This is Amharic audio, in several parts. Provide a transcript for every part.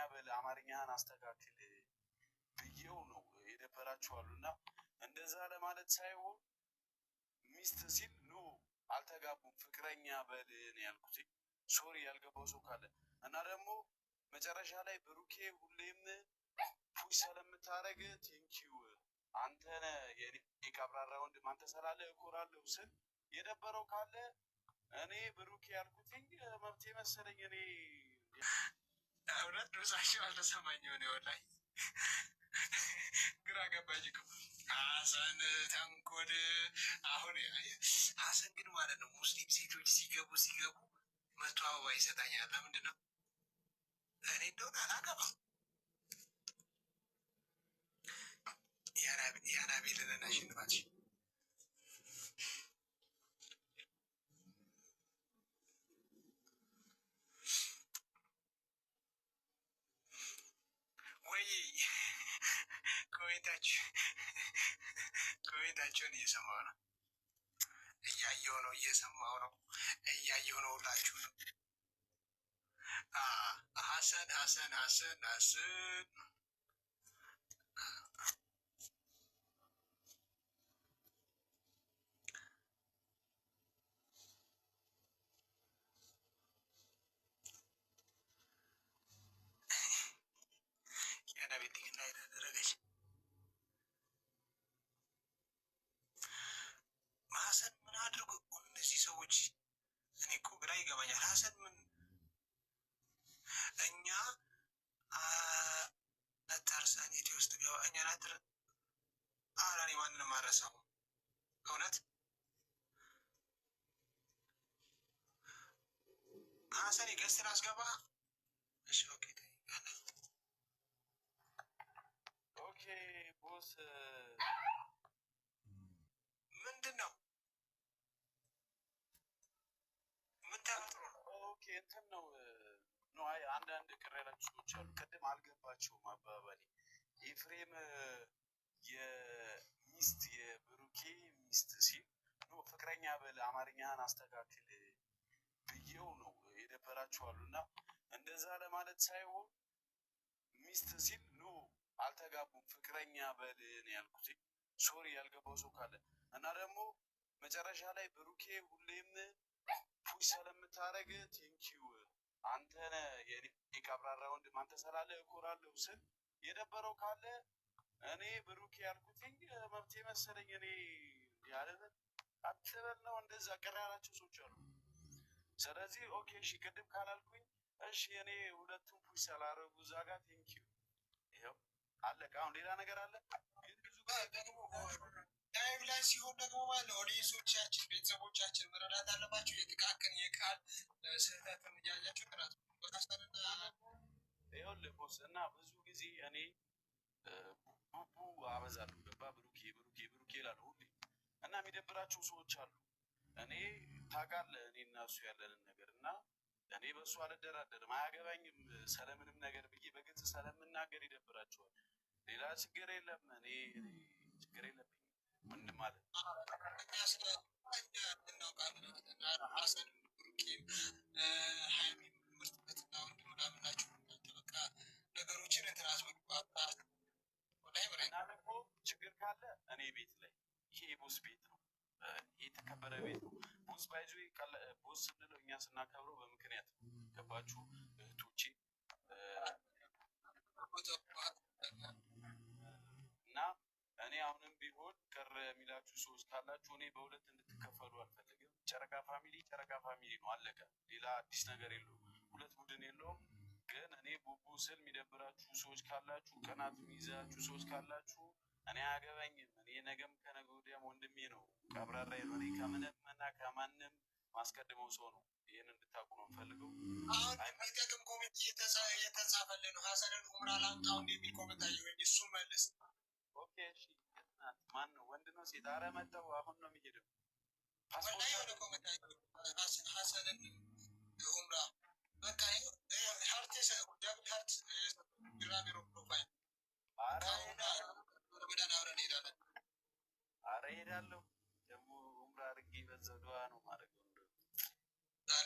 በል አማርኛህን አስተካክል ብዬው ነው የደበራችኋሉና እንደዛ ለማለት ሳይሆን ሚስት ሲል ኖ አልተጋቡም ፍቅረኛ በል ነው ያልኩት። ሶሪ ያልገባው ሰው ካለ እና ደግሞ መጨረሻ ላይ ብሩኬ ሁሌም ፑሽ ስለምታረግ ቴንኪው አንተነ የቀብራራ ወንድም አንተ ስላለ እኮራለሁ ስል የደበረው ካለ እኔ ብሩኬ ያልኩትኝ መብቴ መሰለኝ። እኔ እውነት ድምጻቸው አልተሰማኝ ሆነ ወላሂ ግራ ገባኝ እኮ ሀሰን ተንኮል። አሁን ሀሰን ግን ማለት ነው ሙስሊም ሴቶች ሲገቡ መቶ አበባ ይሰጣኛል። ለምንድን ነው? እኔ እንደሆነ አላገባም። የአናቤልን አሸንፋት ወይ ኮሜንታቸውን እየሰማሁ ነው እየሰማሁ ነው ሁላችሁ ነው። ሀሰን የአናቤት ግን ላይ ደረገች። ሀሰን ምን አድርጎ እነዚህ ሰዎች? እኔ እኮ ግራ ይገባኛል። ሀሰን ምን እኛ ነታርሳን ኢትዮ ውስጥ ገባ እኛ ናትር አራኔ ማንንም አረሳው እውነት ሀሰን ገዝትን አስገባ። እሺ ኦኬ ቦስ ምንድን ነው? ምን ተፈጥሮ ነው? ኦኬ እንትን ነው ነው አይ አንዳንድ ቅር ያላችሁ ሰዎች አሉ። ቅድም አልገባቸውም አባባሌ። ኤፍሬም የሚስት የብሩኬ ሚስት ሲል ኖ ፍቅረኛ በል አማርኛህን አስተካክል ብዬው ነው የደበራችኋሉና እንደዛ ለማለት ሳይሆን ሚስት ሲል ኖ አልተጋቡም ፍቅረኛ በል ነው ያልኩት። ሶሪ ያልገባው ሰው ካለ እና ደግሞ መጨረሻ ላይ ብሩኬ ሁሌም ፑሽ ስለምታረግ ቴንኪው አንተነ የቀብራራ ወንድም አንተ ስላለ እኮራለሁ ስል የደበረው ካለ እኔ ብሩኬ ያልኩትኝ መብቴ መሰለኝ። እኔ ያለ አትበል ነው እንደዛ ቅር ያላቸው ሰዎች አሉ። ስለዚህ ኦኬ እሺ ቅድም ካላልኩኝ እሺ እኔ ሁለቱም ፑሽ ስላረጉ እዛ ጋር ቴንኪው ይኸው አለቀ። አሁን ሌላ ነገር አለ ግን ብዙ ደግሞ ላይቭ ላይ ሲሆን ደግሞ ማለት ኦዲየንሶቻችን ቤተሰቦቻችን መረዳት አለባቸው። የጥቃቅን የቃል ስህተትን እያያቸው ቅናት ይኸውልህ ቦስ እና ብዙ ጊዜ እኔ ቡቡ አበዛለሁ ገባ ብሩኬ እላለሁ ሁሌ እና የሚደብራቸው ሰዎች አሉ። እኔ ታውቃለህ እኔ እና እሱ ያለንን ነገር እና እኔ በእሱ አልደራደርም አያገባኝም ስለምንም ነገር ብዬ በግልጽ ስለምናገር ይደብራቸዋል። ሌላ ችግር የለም እኔ ችግር የለብኝም ምንም ማለት ሀሰን ብሩኬም ሀይሚም ምርጥበትና ወንድም ምናምን ናቸው። በቃ ነገሮችን እንትን አስመግባት እና ደግሞ ችግር ካለ እኔ ቤት ላይ ይሄ የቦስ ቤት ነው፣ የተከበረ ቤት ነው። ቦስ ባይዞ ቦስ ስንለው እኛ ስናከብረው በምክንያት ነው። ገባችሁ እህቶቼ? እና እኔ አሁንም ቢሆን ቅር የሚላችሁ ሰዎች ካላችሁ እኔ በሁለት እንድትከፈሉ አልፈልግም። ጨረቃ ፋሚሊ ነው አለቀ። ሌላ አዲስ ነገር የለውም። ሁለት ቡድን የለውም። ግን እኔ ቡቡ ስል የሚደብራችሁ ሰዎች ካላችሁ፣ ቅናት የሚይዛችሁ ሰዎች ካላችሁ እኔ አያገባኝም። እኔ ነገም ከነገ ወዲያም ወንድሜ ነው፣ ቀብራራ ነው። እኔ ከምንም እና ከማንም ማስቀድመው ሰው ነው። ይህን እንድታውቁ ነው የምፈልገው። አሁን የሚጠቅም ኮሜንት እየተጻፈልን ነው። ሀሰንን ኡምራ ላምጣው የሚል ኮሜንት አየሁኝ። እሱ መልስ። ኦኬ እሺ። ማን ነው ወንድ ነው ሴት? ኧረ መጣሁ አሁን ነው የሚሄደው። ወላ የሆነ ኮሜንት አየሁኝ ሀሰንን ኡምራ በቃ ሀርት ደብል ሀርት ግራሜሮ ፕሮፋይል ረመዳን አብረን እንሄዳለን። ኧረ እሄዳለሁ ደግሞ ኡምራ አድርጌ በዛው ድዋ ነው ማድረገው።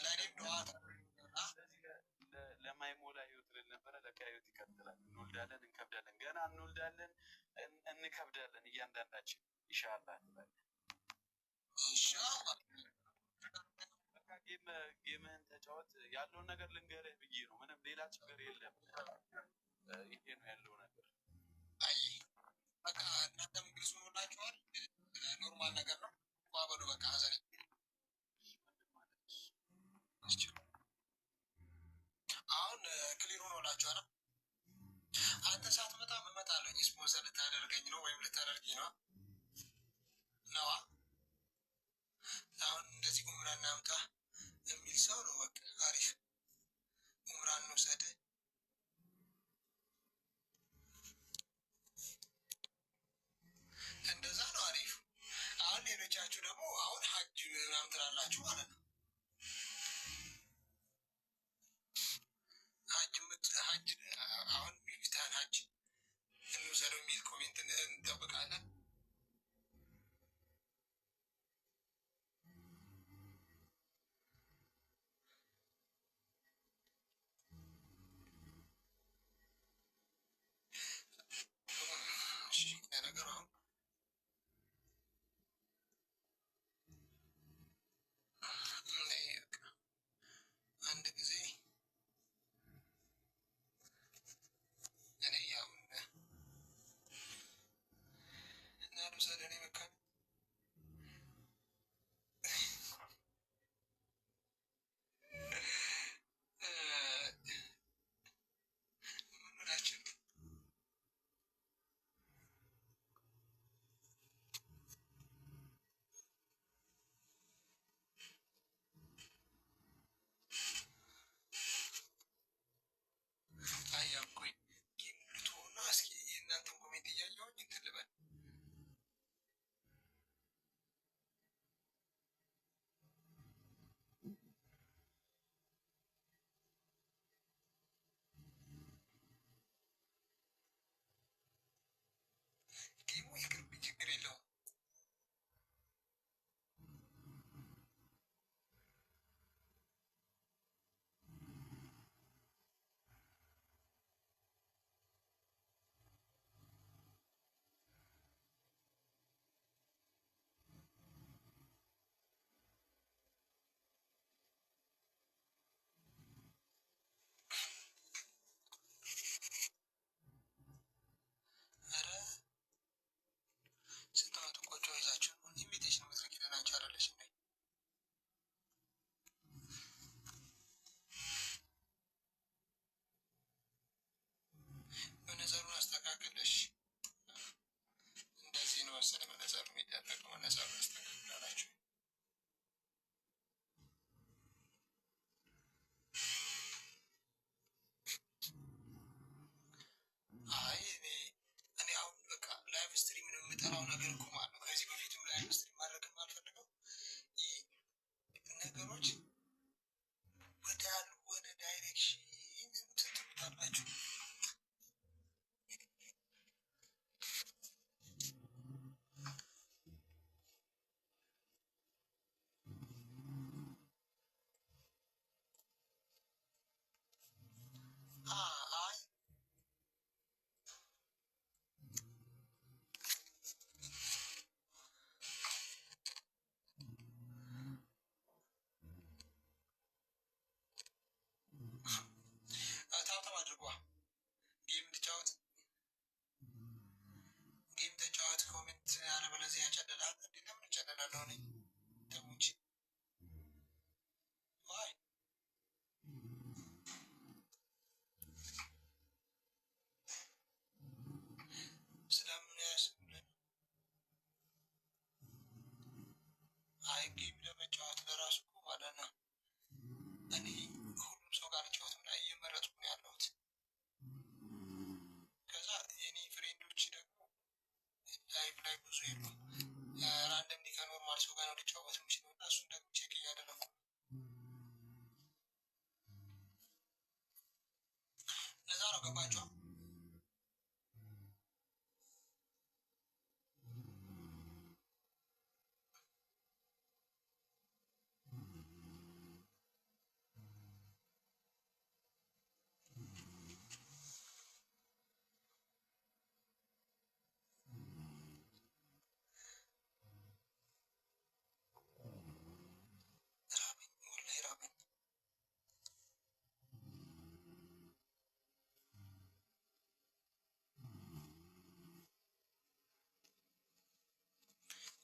ለእኔም ድዋ ለማይሞላ ህይወት ልል ነበረ ለካ ህይወት እንከብዳለን እያንዳንዳችን ኢንሻአላህ ኢንሻአላህ ጌምህን ተጫወት ያለውን ነገር ልንገርህ ብዬ ነው ምንም ሌላ ችግር የለም ይሄ ነው ያለው ነገር አይ በቃ እናንተም ግልጽ ሆኖላችኋል ኖርማል ነገር ነው ባበሉ በቃ ሀዘን አሁን ክሊር ሆኖላችኋል አንተ ሳትመጣ እመጣለሁ ስፖንሰር ልታደርገኝ ነው ወይም ልታደርገኝ ነው ነዋ አሁን እንደዚህ ኡምራን አምጣ የሚል ሰው ነው በቃ አሪፍ ኡምራን እንውሰድ እንደዛ ነው አሪፍ አሁን ሌሎቻችሁ ደግሞ አሁን ሀጅ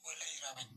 ወላሂ ራበኝ።